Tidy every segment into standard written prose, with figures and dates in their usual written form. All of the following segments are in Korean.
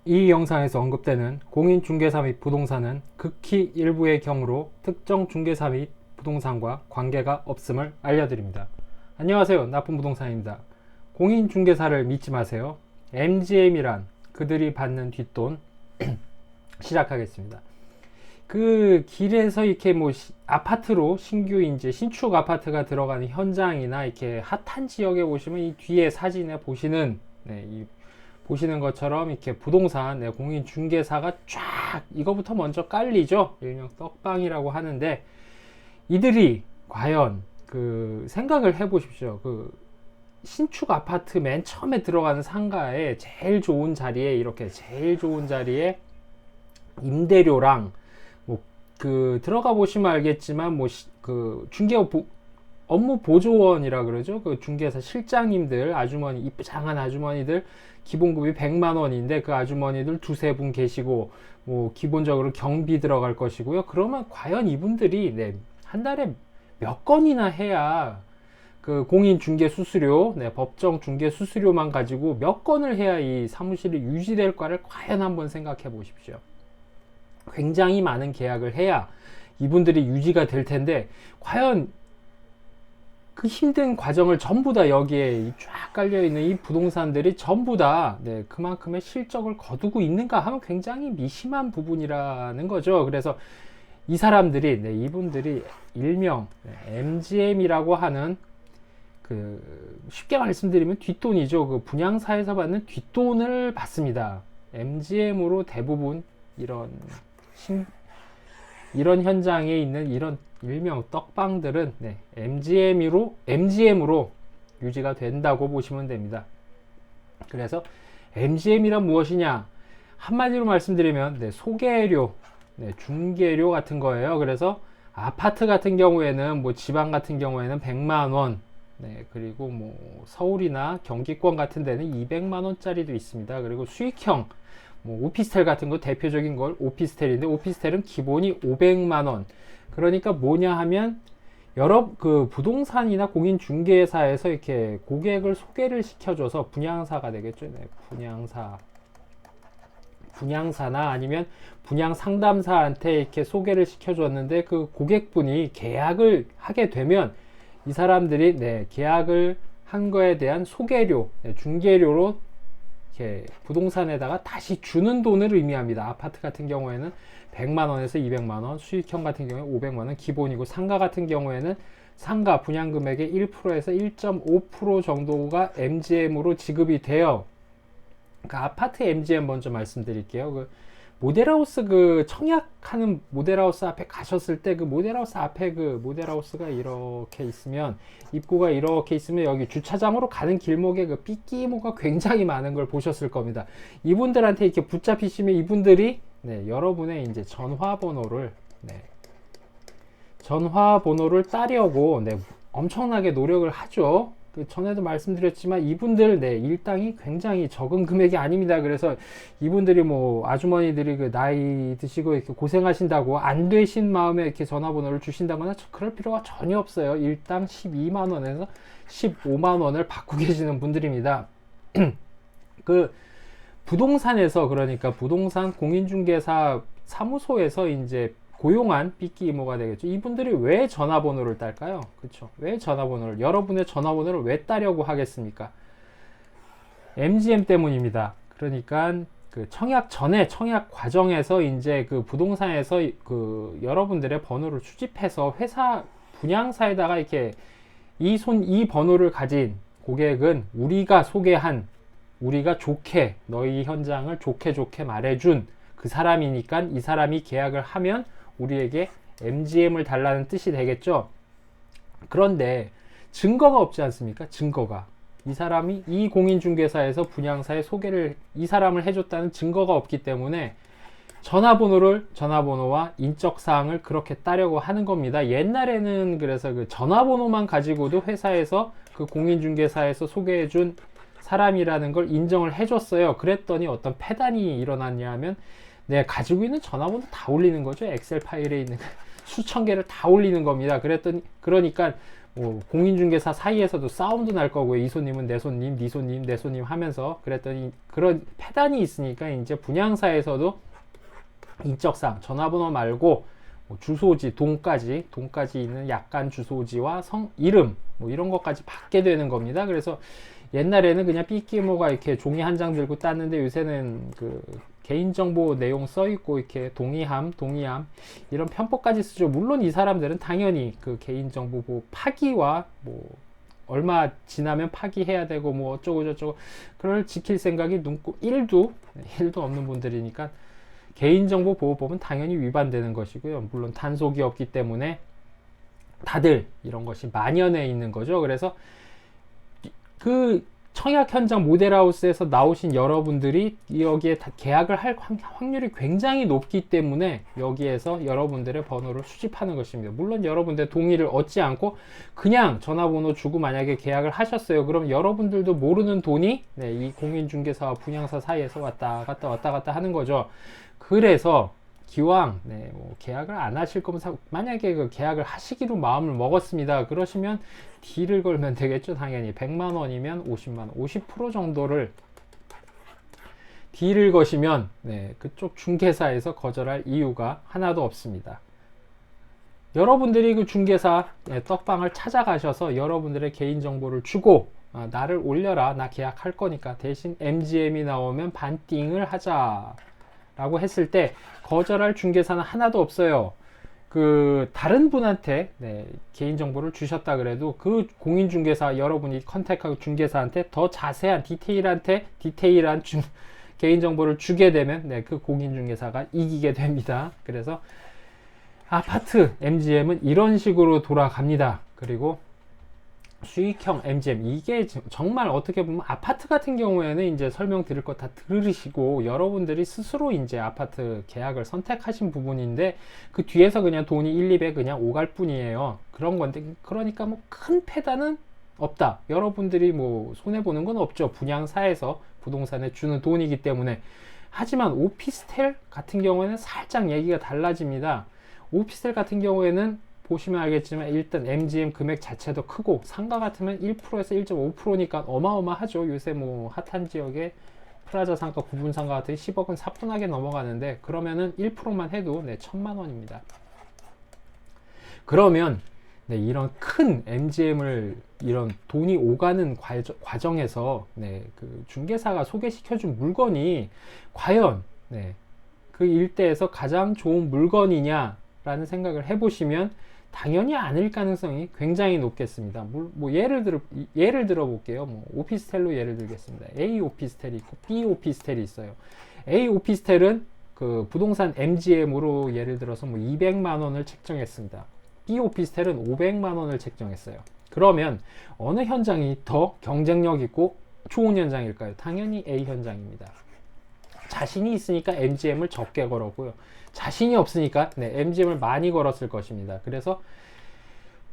이 영상에서 언급되는 공인중개사 및 부동산은 극히 일부의 경우로 특정 중개사 및 부동산과 관계가 없음을 알려드립니다. 안녕하세요, 나쁜 부동산입니다. 공인중개사를 믿지 마세요. MGM이란 그들이 받는 뒷돈. 시작하겠습니다. 그 길에서 이렇게 아파트로 신규 이제 신축 아파트가 들어가는 현장이나 이렇게 핫한 지역에 보시면 이 뒤에 사진에 보시는 보시는 것처럼 이렇게 부동산 공인중개사가 쫙 이거부터 먼저 깔리죠. 일명 떡방이라고 하는데, 이들이 과연 그 생각을 해보십시오. 그 신축 아파트 맨 처음에 들어가는 상가에 제일 좋은 자리에 이렇게 제일 좋은 자리에 임대료랑 그 들어가 보시면 알겠지만 그 업무 보조원이라 그러죠. 그 중개사 실장님들, 아주머니, 이쁘장한 아주머니들 기본급이 100만 원인데 그 아주머니들 두세 분 계시고 기본적으로 경비 들어갈 것이고요. 그러면 과연 이분들이 한 달에 몇 건이나 해야 그 공인 중개 수수료, 법정 중개 수수료만 가지고 몇 건을 해야 이 사무실이 유지될까를 과연 한번 생각해 보십시오. 굉장히 많은 계약을 해야 이분들이 유지가 될 텐데, 과연 그 힘든 과정을 전부 다 여기에 쫙 깔려 있는 이 부동산들이 전부 다 그만큼의 실적을 거두고 있는가 하면 굉장히 미심한 부분이라는 거죠. 그래서 이 사람들이 이분들이 일명 MGM이라고 하는, 그 쉽게 말씀드리면 뒷돈이죠. 그 분양사에서 받는 뒷돈을 받습니다. MGM으로 대부분 이런 현장에 있는 이런 일명 떡방들은 MGM으로 유지가 된다고 보시면 됩니다. 그래서 MGM이란 무엇이냐? 한마디로 말씀드리면 소개료, 중개료 같은 거예요. 그래서 아파트 같은 경우에는 지방 같은 경우에는 100만 원, 그리고 서울이나 경기권 같은 데는 200만 원짜리도 있습니다. 그리고 수익형 오피스텔 같은 거, 대표적인 걸 오피스텔인데, 오피스텔은 기본이 500만 원. 그러니까 뭐냐 하면 여러 그 부동산이나 공인중개사에서 이렇게 고객을 소개를 시켜줘서, 분양사가 되겠죠. 분양사나 아니면 분양 상담사한테 이렇게 소개를 시켜줬는데, 그 고객분이 계약을 하게 되면 이 사람들이 계약을 한 거에 대한 소개료, 중개료로 이렇게 부동산에다가 다시 주는 돈을 의미합니다. 아파트 같은 경우에는 100만원에서 200만원, 수익형 같은 경우에 500만원 기본이고, 상가 같은 경우에는 상가 분양금액의 1%에서 1.5% 정도가 MGM으로 지급이 돼요. 그 아파트 MGM 먼저 말씀드릴게요. 그 모델하우스, 그 청약하는 모델하우스 앞에 가셨을 때, 그 모델하우스 앞에 그 모델하우스가 이렇게 있으면, 입구가 이렇게 있으면 여기 주차장으로 가는 길목에 그 삐끼모가 굉장히 많은 걸 보셨을 겁니다. 이분들한테 이렇게 붙잡히시면 이분들이 여러분의 이제 전화번호를 따려고 엄청나게 노력을 하죠. 그 전에도 말씀드렸지만 이분들 일당이 굉장히 적은 금액이 아닙니다. 그래서 이분들이 아주머니들이 그 나이 드시고 이렇게 고생하신다고 안 되신 마음에 이렇게 전화번호를 주신다거나 그럴 필요가 전혀 없어요. 일당 12만 원에서 15만 원을 받고 계시는 분들입니다. 그 부동산에서, 그러니까 부동산 공인중개사 사무소에서 이제 고용한 삐끼 이모가 되겠죠. 이분들이 왜 전화번호를 딸까요? 그렇죠. 왜 여러분의 전화번호를 왜 따려고 하겠습니까? MGM 때문입니다. 그러니까 그 청약 전에, 청약 과정에서 이제 그 부동산에서 그 여러분들의 번호를 수집해서 회사 분양사에다가 이렇게 이 번호를 가진 고객은 우리가 소개한, 우리가 좋게 너희 현장을 좋게 말해준 그 사람이니까 이 사람이 계약을 하면 우리에게 MGM을 달라는 뜻이 되겠죠. 그런데 증거가 없지 않습니까? 증거가, 이 사람이 이 공인중개사에서 분양사에 소개를 이 사람을 해줬다는 증거가 없기 때문에 전화번호와 인적사항을 그렇게 따려고 하는 겁니다. 옛날에는 그래서 그 전화번호만 가지고도 회사에서 그 공인중개사에서 소개해준 사람이라는 걸 인정을 해줬어요. 그랬더니 어떤 폐단이 일어났냐 하면 가지고 있는 전화번호 다 올리는 거죠. 엑셀 파일에 있는 수천 개를 다 올리는 겁니다. 그러니까 공인중개사 사이에서도 싸움도 날 거고요. 이 손님은 내 손님, 네 손님, 내 손님 하면서 그랬더니 그런 패단이 있으니까 이제 분양사에서도 인적사항, 전화번호 말고 주소지, 동까지 있는 약간 주소지와 이름 이런 것까지 받게 되는 겁니다. 그래서 옛날에는 그냥 삐끼모가 이렇게 종이 한 장 들고 땄는데 요새는 그 개인정보 내용 써 있고 이렇게 동의함 이런 편법까지 쓰죠. 물론 이 사람들은 당연히 그 개인정보 파기와 얼마 지나면 파기해야 되고 어쩌고 저쩌고 그걸 지킬 생각이 눈코 1도 없는 분들이니까 개인정보 보호법은 당연히 위반되는 것이고요. 물론 단속이 없기 때문에 다들 이런 것이 만연해 있는 거죠. 그래서 그 청약 현장 모델하우스에서 나오신 여러분들이 여기에 계약을 할 확률이 굉장히 높기 때문에 여기에서 여러분들의 번호를 수집하는 것입니다. 물론 여러분들의 동의를 얻지 않고 그냥 전화번호 주고 만약에 계약을 하셨어요. 그럼 여러분들도 모르는 돈이 이 공인중개사와 분양사 사이에서 왔다 갔다 하는 거죠. 그래서 기왕 계약을 안 하실 거면 만약에 그 계약을 하시기로 마음을 먹었습니다. 그러시면 딜을 걸면 되겠죠. 당연히 100만 원이면 50만 원, 50% 정도를 딜을 거시면 그쪽 중개사에서 거절할 이유가 하나도 없습니다. 여러분들이 그 중개사 떡방을 찾아가셔서 여러분들의 개인정보를 주고 나를 올려라, 나 계약할 거니까 대신 MGM이 나오면 반띵을 하자 라고 했을 때 거절할 중개사는 하나도 없어요. 그 다른 분한테 개인정보를 주셨다 그래도 그 공인중개사 여러분이 컨택하고 중개사한테 더 자세한 디테일한 개인정보를 주게 되면 그 공인중개사가 이기게 됩니다. 그래서 아파트 MGM은 이런 식으로 돌아갑니다. 그리고 수익형 MGM, 이게 정말 어떻게 보면 아파트 같은 경우에는 이제 설명드릴 거 다 들으시고 여러분들이 스스로 이제 아파트 계약을 선택하신 부분인데 그 뒤에서 그냥 돈이 1, 2배 그냥 오갈 뿐이에요. 그런 건데 그러니까 큰 패단은 없다. 여러분들이 손해보는 건 없죠. 분양사에서 부동산에 주는 돈이기 때문에. 하지만 오피스텔 같은 경우에는 살짝 얘기가 달라집니다. 오피스텔 같은 경우에는 보시면 알겠지만 일단 MGM 금액 자체도 크고 상가 같으면 1%에서 1.5%니까 어마어마하죠. 요새 핫한 지역에 프라자 상가, 구분 상가 같은 10억은 사뿐하게 넘어가는데 그러면은 1%만 해도 1,000만 원입니다. 그러면 이런 큰 MGM을 이런 돈이 오가는 과정에서 그 중개사가 소개시켜준 물건이 과연 그 일대에서 가장 좋은 물건이냐 라는 생각을 해보시면 당연히 아닐 가능성이 굉장히 높겠습니다. 예를 들어 볼게요. 오피스텔로 예를 들겠습니다. A 오피스텔이 있고 B 오피스텔이 있어요. A 오피스텔은 그 부동산 MGM으로 예를 들어서 200만 원을 책정했습니다. B 오피스텔은 500만 원을 책정했어요. 그러면 어느 현장이 더 경쟁력 있고 좋은 현장일까요? 당연히 A 현장입니다. 자신이 있으니까 MGM을 적게 걸었고요. 자신이 없으니까 MGM을 많이 걸었을 것입니다. 그래서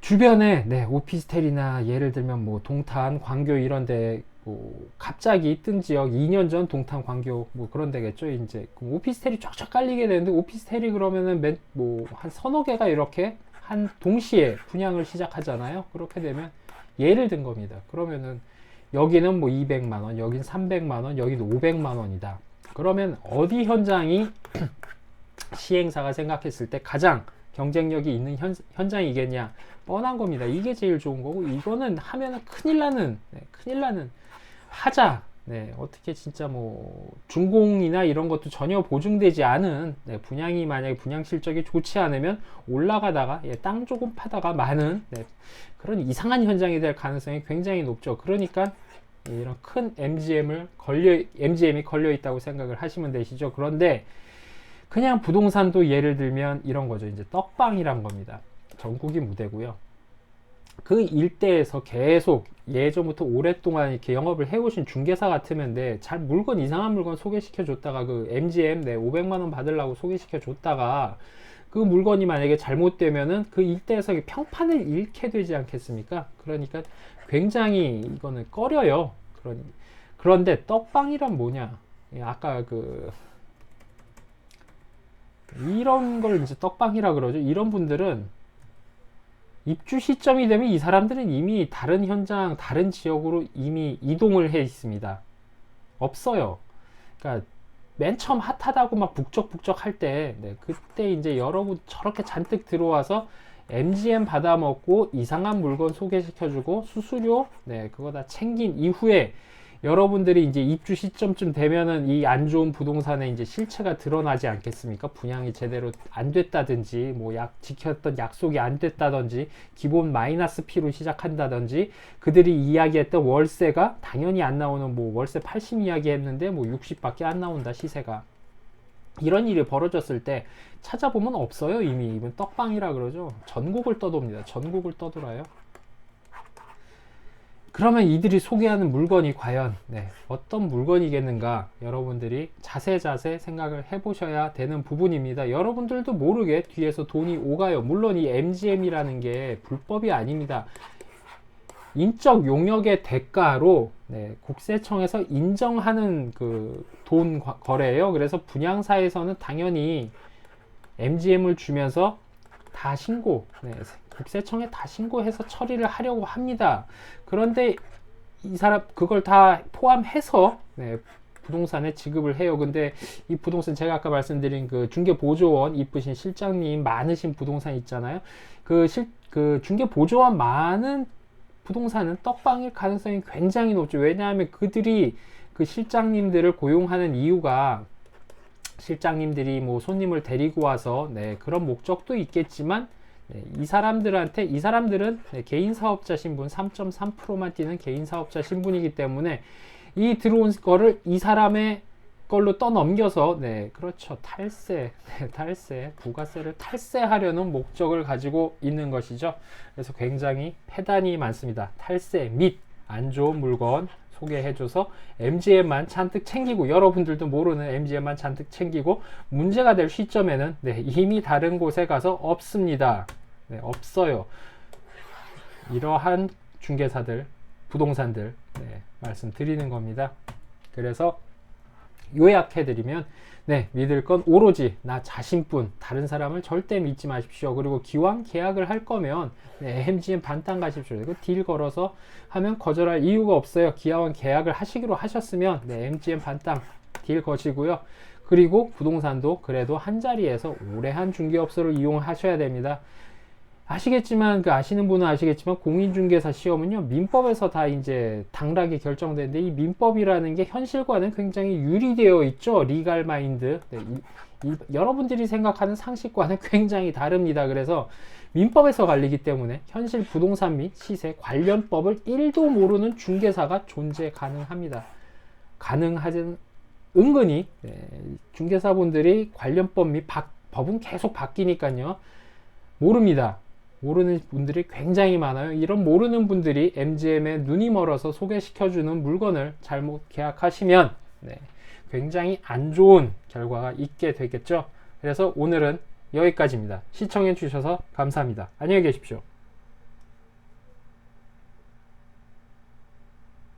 주변에 오피스텔이나 예를 들면 동탄, 광교 이런데 갑자기 뜬 지역 2년 전 동탄, 광교 그런 데겠죠. 이제 오피스텔이 쫙쫙 깔리게 되는데 오피스텔이 그러면은 한 서너 개가 이렇게 한 동시에 분양을 시작하잖아요. 그렇게 되면 예를 든 겁니다. 그러면은 여기는 200만 원, 여긴 300만 원, 여기는 500만 원이다. 그러면 어디 현장이 시행사가 생각했을 때 가장 경쟁력이 있는 현장이겠냐? 뻔한 겁니다. 이게 제일 좋은 거고 이거는 하면은 큰일 나는 하자. 어떻게 진짜 준공이나 이런 것도 전혀 보증되지 않은 분양이 만약에 분양 실적이 좋지 않으면 올라가다가 땅 조금 파다가 많은 그런 이상한 현장이 될 가능성이 굉장히 높죠. 그러니까 이런 큰 MGM이 걸려 있다고 생각을 하시면 되시죠. 그런데 그냥 부동산도 예를 들면 이런 거죠. 이제 떡방이란 겁니다. 전국이 무대고요. 그 일대에서 계속 예전부터 오랫동안 이렇게 영업을 해오신 중개사 같으면 이상한 물건 소개시켜 줬다가 그 MGM 500만 원 받으려고 소개시켜 줬다가 그 물건이 만약에 잘못되면은 그 일대에서 평판을 잃게 되지 않겠습니까? 그러니까 굉장히 이거는 꺼려요. 그런데 떡방이란 뭐냐? 아까 이런 걸 이제 떡방이라 그러죠. 이런 분들은 입주 시점이 되면 이 사람들은 이미 다른 현장, 다른 지역으로 이미 이동을 해 있습니다. 없어요. 그러니까 맨 처음 핫하다고 막 북적북적 할 때, 네, 그때 이제 여러분 저렇게 잔뜩 들어와서 MGM 받아먹고 이상한 물건 소개시켜주고 수수료, 네, 그거 다 챙긴 이후에 여러분들이 이제 입주 시점쯤 되면은 이 안 좋은 부동산의 이제 실체가 드러나지 않겠습니까? 분양이 제대로 안 됐다든지, 뭐 지켰던 약속이 안 됐다든지, 기본 마이너스 P로 시작한다든지, 그들이 이야기했던 월세가 당연히 안 나오는, 뭐 월세 80 이야기 했는데 뭐 60밖에 안 나온다, 시세가. 이런 일이 벌어졌을 때 찾아보면 없어요. 이미 이건 떡방이라 그러죠. 전국을 떠돕니다. 전국을 떠돌아요. 그러면 이들이 소개하는 물건이 과연 어떤 물건이겠는가, 여러분들이 자세자세 생각을 해보셔야 되는 부분입니다. 여러분들도 모르게 뒤에서 돈이 오가요. 물론 이 MGM이라는 게 불법이 아닙니다. 인적 용역의 대가로 국세청에서 인정하는 그 돈 거래예요. 그래서 분양사에서는 당연히 MGM을 주면서 다 국세청에 다 신고해서 처리를 하려고 합니다. 그런데 이 사람 그걸 다 포함해서 부동산에 지급을 해요. 근데 이 부동산, 제가 아까 말씀드린 그 중개보조원 이쁘신 실장님 많으신 부동산 있잖아요. 그 중개보조원 많은 부동산은 떡방일 가능성이 굉장히 높죠. 왜냐하면 그들이 그 실장님들을 고용하는 이유가, 실장님들이 뭐 손님을 데리고 와서 그런 목적도 있겠지만, 이 사람들은 개인 사업자 신분 3.3%만 뛰는 개인 사업자 신분이기 때문에 이 들어온 거를 이 사람의 걸로 떠넘겨서 그렇죠, 탈세, 부가세를 탈세하려는 목적을 가지고 있는 것이죠. 그래서 굉장히 패단이 많습니다. 탈세 및 안 좋은 물건 소개해줘서 MGM만 잔뜩 챙기고, 여러분들도 모르는 MGM만 잔뜩 챙기고, 문제가 될 시점에는 이미 다른 곳에 가서 없습니다. 없어요. 이러한 중개사들, 부동산들 말씀드리는 겁니다. 그래서 요약해드리면, 믿을 건 오로지 나 자신뿐, 다른 사람을 절대 믿지 마십시오. 그리고 기왕 계약을 할 거면 MGM 반땅 가십시오. 이거 딜 걸어서 하면 거절할 이유가 없어요. 기왕 계약을 하시기로 하셨으면 MGM 반땅 딜 거시고요. 그리고 부동산도 그래도 한 자리에서 오래 한 중개업소를 이용하셔야 됩니다. 아시겠지만, 아시는 분은 아시겠지만, 공인중개사 시험은요, 민법에서 다 이제 당락이 결정되는데, 이 민법이라는 게 현실과는 굉장히 유리되어 있죠. 리갈 마인드. 여러분들이 생각하는 상식과는 굉장히 다릅니다. 그래서 민법에서 갈리기 때문에 현실 부동산 및 시세 관련법을 1도 모르는 중개사가 존재 가능합니다. 가능하진, 은근히 중개사분들이 관련법 및 법은 계속 바뀌니까요, 모릅니다. 모르는 분들이 굉장히 많아요. 이런 모르는 분들이 MGM에 눈이 멀어서 소개시켜주는 물건을 잘못 계약하시면 굉장히 안 좋은 결과가 있게 되겠죠. 그래서 오늘은 여기까지입니다. 시청해 주셔서 감사합니다. 안녕히 계십시오.